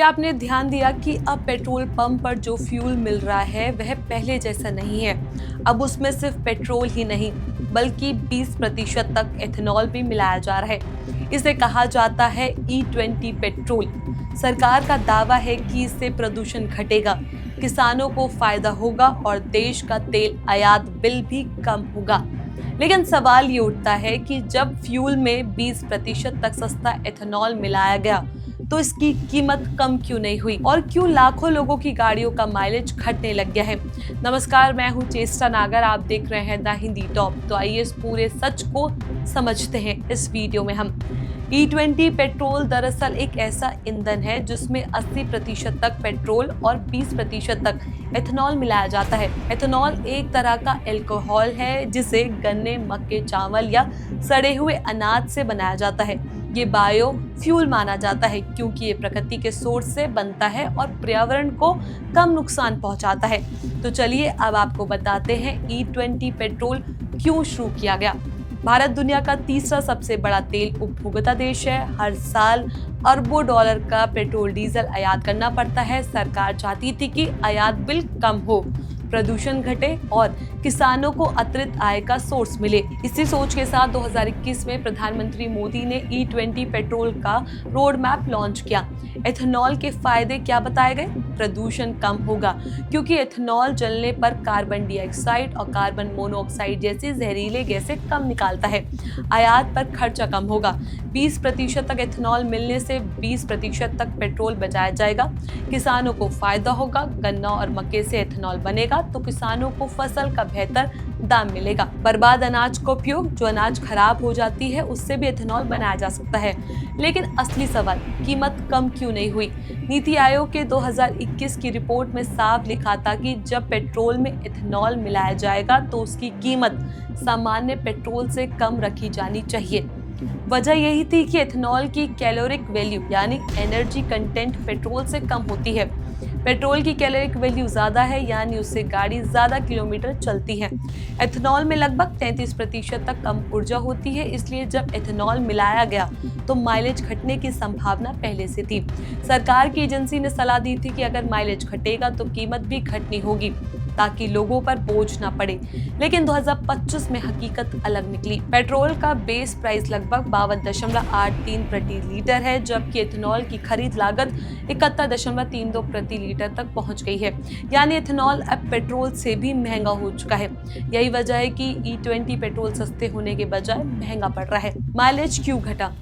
क्या आपने ध्यान दिया कि अब पेट्रोल पंप पर जो फ्यूल मिल रहा है वह पहले जैसा नहीं है। अब उसमें सिर्फ पेट्रोल ही नहीं बल्कि 20% तक एथेनॉल भी मिलाया जा रहा है। इसे कहा जाता है E20 पेट्रोल। सरकार का दावा है कि इससे प्रदूषण घटेगा, किसानों को फायदा होगा और देश का तेल आयात बिल भी कम होगा। लेकिन सवाल ये उठता है कि जब फ्यूल में 20% तक सस्ता एथेनॉल मिलाया गया तो इसकी कीमत कम क्यों नहीं हुई और क्यों लाखों लोगों की गाड़ियों का माइलेज घटने लग गया है। नमस्कार, मैं हूं चेष्टा नागर, आप देख रहे हैं द हिंदी टॉप। तो आइए इस पूरे सच को समझते हैं इस वीडियो में हम। E20 पेट्रोल दरअसल एक ऐसा ईंधन है जिसमें 80% तक पेट्रोल और 20% तक एथेनॉल मिलाया जाता है। एथेनॉल एक तरह का अल्कोहल है जिसे गन्ने, मक्के, चावल या सड़े हुए अनाज से बनाया जाता है। ये बायो फ्यूल माना जाता है क्योंकि ये प्रकृति के सोर्स से बनता है और पर्यावरण को कम नुकसान पहुंचाता है। तो चलिए अब आपको बताते हैं E20 पेट्रोल क्यों शुरू किया गया। भारत दुनिया का तीसरा सबसे बड़ा तेल उपभोक्ता देश है। हर साल अरबों डॉलर का पेट्रोल डीजल आयात करना पड़ता है। सरकार चाहती थी कि आयात बिल कम हो, प्रदूषण घटे और किसानों को अतिरिक्त आय का सोर्स मिले। इसी सोच के साथ 2021 में प्रधानमंत्री मोदी ने E20 पेट्रोल का रोड मैप लॉन्च किया। एथेनॉल के फायदे क्या बताए गए? प्रदूषण कम होगा क्योंकि एथेनॉल जलने पर कार्बन डाइऑक्साइड और कार्बन मोनोऑक्साइड जैसी जहरीले गैसें कम निकालता है। आयात पर खर्चा कम होगा। 20% तक एथेनॉल मिलने से 20% तक पेट्रोल बचाया जाएगा। किसानों को फायदा होगा। गन्ना और मक्के से एथेनॉल बनेगा तो किसानों को फसल का बेहतर दाम मिलेगा। बर्बाद अनाज का उपयोग, जो अनाज खराब हो जाती है, उससे भी एथेनॉल बनाया जा सकता है। लेकिन असली सवाल, कीमत कम क्यों नहीं हुई? नीति आयोग के 2021 की रिपोर्ट में साफ लिखा था कि जब पेट्रोल में एथेनॉल मिलाया जाएगा तो उसकी कीमत सामान्य पेट्रोल से कम रखी जानी चाहिए। वजह यही थी कि एथेनॉल की कैलोरिक वैल्यू यानी एनर्जी कंटेंट पेट्रोल से कम होती है। पेट्रोल की कैलोरिक वैल्यू ज्यादा है यानी उससे गाड़ी ज्यादा किलोमीटर चलती है। एथेनॉल में लगभग 33% तक कम ऊर्जा होती है, इसलिए जब एथेनॉल मिलाया गया तो माइलेज घटने की संभावना पहले से थी। सरकार की एजेंसी ने सलाह दी थी कि अगर माइलेज घटेगा तो कीमत भी घटनी होगी ताकि लोगों पर बोझ ना पड़े। लेकिन 2025 में हकीकत अलग निकली। पेट्रोल का बेस प्राइस लगभग 52.83 प्रति लीटर है, जबकि एथेनॉल की खरीद लागत 71.32 प्रति लीटर तक पहुंच गई है। यानी एथेनॉल अब पेट्रोल से भी महंगा हो चुका है। यही वजह है कि E20 पेट्रोल सस्ते होने के बजाय महंगा पड़ रहा है। माइलेज क्यों घटा?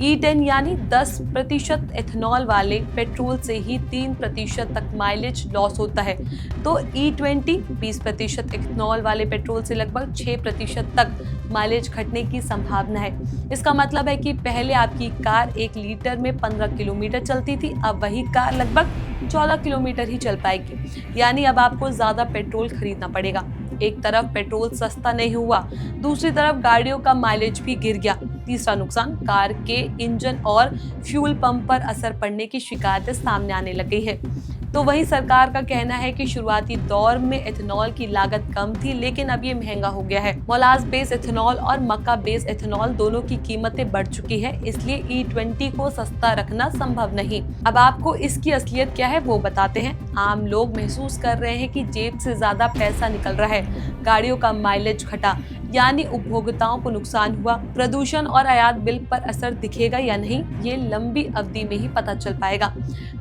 E10 यानी 10% एथेनॉल वाले पेट्रोल से ही 3% तक माइलेज लॉस होता है, तो E20 20% एथेनॉल वाले पेट्रोल से लगभग 6% तक माइलेज घटने की संभावना है। इसका मतलब है कि पहले आपकी कार 1 लीटर में 15 किलोमीटर चलती थी, अब वही कार लगभग 14 किलोमीटर ही चल पाएगी। यानी अब आपको ज्यादा पेट्रोल खरीदना पड़ेगा। एक तरफ पेट्रोल सस्ता नहीं हुआ, दूसरी तरफ गाड़ियों का माइलेज भी गिर गया। तीसरा नुकसान, कार के इंजन और फ्यूल पंप पर असर पड़ने की शिकायतें सामने आने लग गई है। तो वहीं सरकार का कहना है कि शुरुआती दौर में एथेनॉल की लागत कम थी, लेकिन अब ये महंगा हो गया है। मोलाज बेस एथेनॉल और मक्का बेस एथेनॉल दोनों की कीमतें बढ़ चुकी है, इसलिए E20 को सस्ता रखना संभव नहीं। अब आपको इसकी असलियत क्या है वो बताते हैं। आम लोग महसूस कर रहे हैं कि जेब से ज्यादा पैसा निकल रहा है। गाड़ियों का माइलेज घटा यानी उपभोक्ताओं को नुकसान हुआ। प्रदूषण और आयात बिल पर असर दिखेगा या नहीं, ये लंबी अवधि में ही पता चल पाएगा।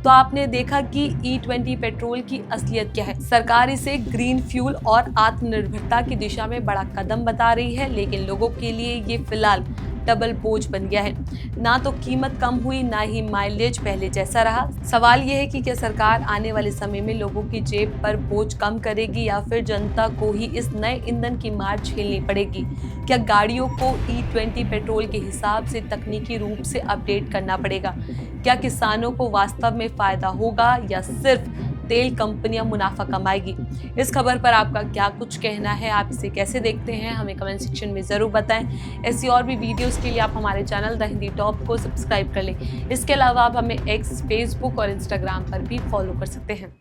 तो आपने देखा कि E20 पेट्रोल की असलियत क्या है। सरकार इसे ग्रीन फ्यूल और आत्मनिर्भरता की दिशा में बड़ा कदम बता रही है, लेकिन लोगों के लिए ये फिलहाल डबल बोझ बन गया है। ना तो कीमत कम हुई, ना ही माइलेज पहले जैसा रहा। सवाल यह है कि क्या सरकार आने वाले समय में लोगों की जेब पर बोझ कम करेगी या फिर जनता को ही इस नए ईंधन की मार झेलनी पड़ेगी? क्या गाड़ियों को E20 पेट्रोल के हिसाब से तकनीकी रूप से अपडेट करना पड़ेगा? क्या किसानों को वास्तव में फायदा होगा या सिर्फ तेल कंपनियां मुनाफा कमाएगी? इस खबर पर आपका क्या कुछ कहना है? आप इसे कैसे देखते हैं? हमें कमेंट सेक्शन में जरूर बताएं। ऐसी और भी वीडियोस के लिए आप हमारे चैनल द हिंदी टॉप को सब्सक्राइब कर लें। इसके अलावा आप हमें X, Facebook और Instagram पर भी फॉलो कर सकते हैं।